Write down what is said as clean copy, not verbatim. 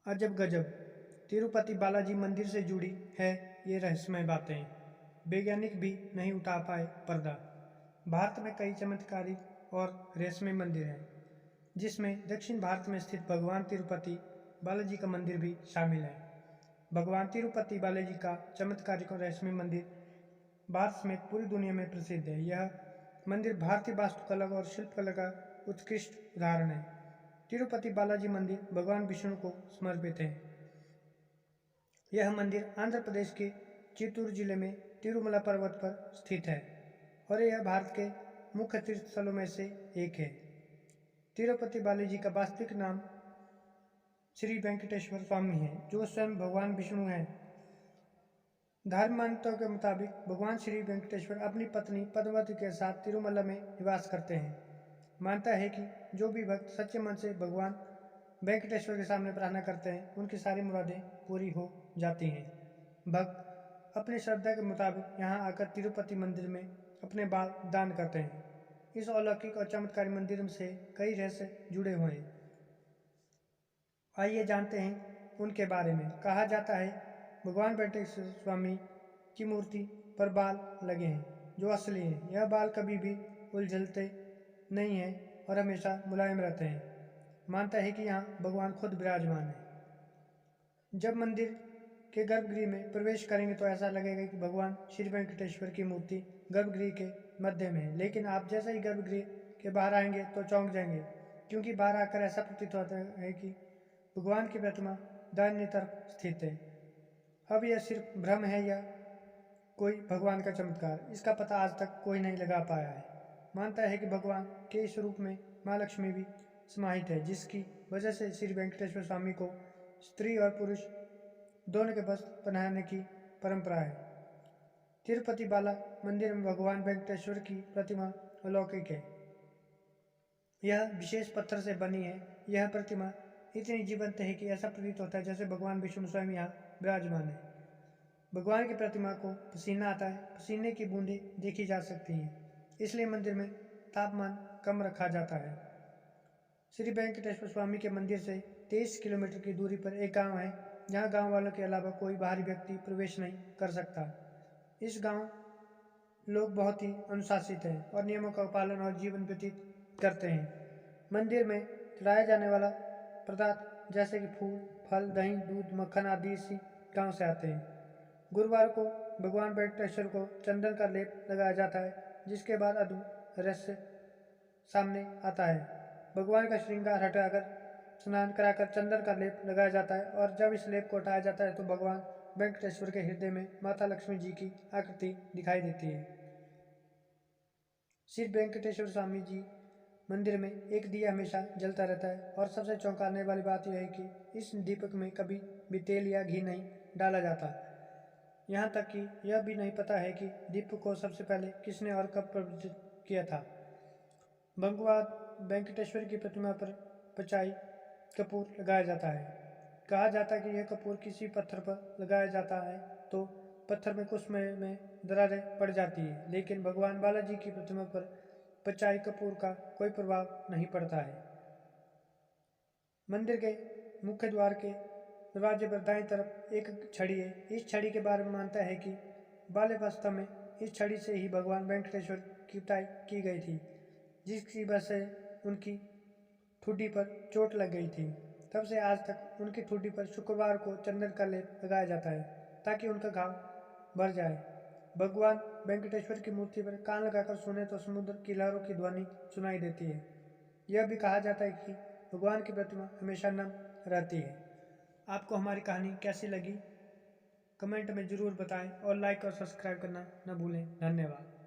अजब गजब, तिरुपति बालाजी मंदिर से जुड़ी है ये रहस्यमय बातें। वैज्ञानिक भी नहीं उठा पाए पर्दा। भारत में कई चमत्कारिक और रहस्यमय मंदिर हैं, जिसमें दक्षिण भारत में स्थित भगवान तिरुपति बालाजी का मंदिर भी शामिल है। भगवान तिरुपति बालाजी का चमत्कारिक और रहस्यमय मंदिर भारत समेत पूरी दुनिया में प्रसिद्ध है। यह मंदिर भारतीय वास्तुकला और शिल्पकला का उत्कृष्ट उदाहरण है। तिरुपति बालाजी मंदिर भगवान विष्णु को समर्पित है। यह मंदिर आंध्र प्रदेश के चित्तूर जिले में तिरुमला पर्वत पर स्थित है और यह भारत के मुख्य तीर्थ स्थलों में से एक है। तिरुपति बालाजी का वास्तविक नाम श्री वेंकटेश्वर स्वामी है, जो स्वयं भगवान विष्णु हैं। धार्मिक मान्यताओं के मुताबिक भगवान श्री वेंकटेश्वर अपनी पत्नी पद्मावती के साथ तिरुमला में निवास करते हैं। मानता है कि जो भी भक्त सच्चे मन से भगवान वेंकटेश्वर के सामने प्रार्थना करते हैं, उनकी सारी मुरादें पूरी हो जाती हैं। भक्त अपनी श्रद्धा के मुताबिक यहाँ आकर तिरुपति मंदिर में अपने बाल दान करते हैं। इस अलौकिक और चमत्कारी मंदिर से कई रहस्य जुड़े हुए हैं। आइए जानते हैं उनके बारे में। कहा जाता है भगवान वेंकटेश्वर स्वामी की मूर्ति पर बाल लगे हैं, जो असली हैं। यह बाल कभी भी उलझलते नहीं हैं और हमेशा मुलायम रहते हैं। मानता है कि यहाँ भगवान खुद विराजमान है। जब मंदिर के गर्भगृह में प्रवेश करेंगे तो ऐसा लगेगा कि भगवान श्री वेंकटेश्वर की मूर्ति गर्भगृह के मध्य में है, लेकिन आप जैसे ही गर्भगृह के बाहर आएंगे तो चौंक जाएंगे, क्योंकि बाहर आकर ऐसा प्रतीत होता है कि भगवान की प्रतिमा दाहिनी तरफ स्थित है। अब यह सिर्फ भ्रम है या कोई भगवान का चमत्कार, इसका पता आज तक कोई नहीं लगा पाया है। मानता है कि भगवान के इस रूप में माँ लक्ष्मी भी समाहित है, जिसकी वजह से श्री वेंकटेश्वर स्वामी को स्त्री और पुरुष दोनों के बस पहनाने की परंपरा है। तिरुपति बाला मंदिर में भगवान वेंकटेश्वर की प्रतिमा अलौकिक है। यह विशेष पत्थर से बनी है। यह प्रतिमा इतनी जीवंत है कि ऐसा प्रतीत होता है जैसे भगवान विष्णु स्वयं यहाँ विराजमान है। भगवान की प्रतिमा को पसीना आता है, पसीने की बूंदें देखी जा सकती हैं, इसलिए मंदिर में तापमान कम रखा जाता है। श्री वेंकटेश्वर स्वामी के मंदिर से 23 किलोमीटर की दूरी पर एक गांव है, जहां गांव वालों के अलावा कोई बाहरी व्यक्ति प्रवेश नहीं कर सकता। इस गांव लोग बहुत ही अनुशासित हैं और नियमों का पालन और जीवन व्यतीत करते हैं। मंदिर में चढ़ाया जाने वाला पदार्थ जैसे कि फूल, फल, दही, दूध, मक्खन आदि इसी गांव से आते हैं। गुरुवार को भगवान वेंकटेश्वर को चंदन का लेप लगाया जाता है, जिसके बाद अद्भुत रहस्य सामने आता है। भगवान का श्रृंगार हटाकर स्नान कराकर चंदन का लेप लगाया जाता है और जब इस लेप को हटाया जाता है तो भगवान वेंकटेश्वर के हृदय में माता लक्ष्मी जी की आकृति दिखाई देती है। श्री वेंकटेश्वर स्वामी जी मंदिर में एक दिया हमेशा जलता रहता है और सबसे चौंकाने वाली बात यह है कि इस दीपक में कभी भी तेल या घी नहीं डाला जाता। यहाँ तक कि यह भी नहीं पता है कि दीपक को सबसे पहले किसने और कब प्रज्वलित किया था। भगवान वेंकटेश्वर की प्रतिमा पर पचाई कपूर लगाया जाता है। कहा जाता है कि यह कपूर किसी पत्थर पर लगाया जाता है तो पत्थर में कुछ समय में दरारें पड़ जाती है, लेकिन भगवान बालाजी की प्रतिमा पर पचाई कपूर का कोई प्रभाव नहीं पड़ता है। मंदिर के मुख्य द्वार के दरवाजे पर दाईं तरफ एक छड़ी है। इस छड़ी के बारे में मानता है कि बाल्यावस्था में इस छड़ी से ही भगवान वेंकटेश्वर की पिटाई की गई थी, जिसकी वजह से उनकी ठुड्डी पर चोट लग गई थी। तब से आज तक उनकी ठुड्डी पर शुक्रवार को चंदन का लेप लगाया जाता है ताकि उनका घाव भर जाए। भगवान वेंकटेश्वर की मूर्ति पर कान लगाकर सुने तो समुद्र की लहरों की ध्वनि सुनाई देती है। यह भी कहा जाता है कि भगवान की प्रतिमा हमेशा नम रहती है। आपको हमारी कहानी कैसी लगी कमेंट में ज़रूर बताएं और लाइक और सब्सक्राइब करना न भूलें। धन्यवाद।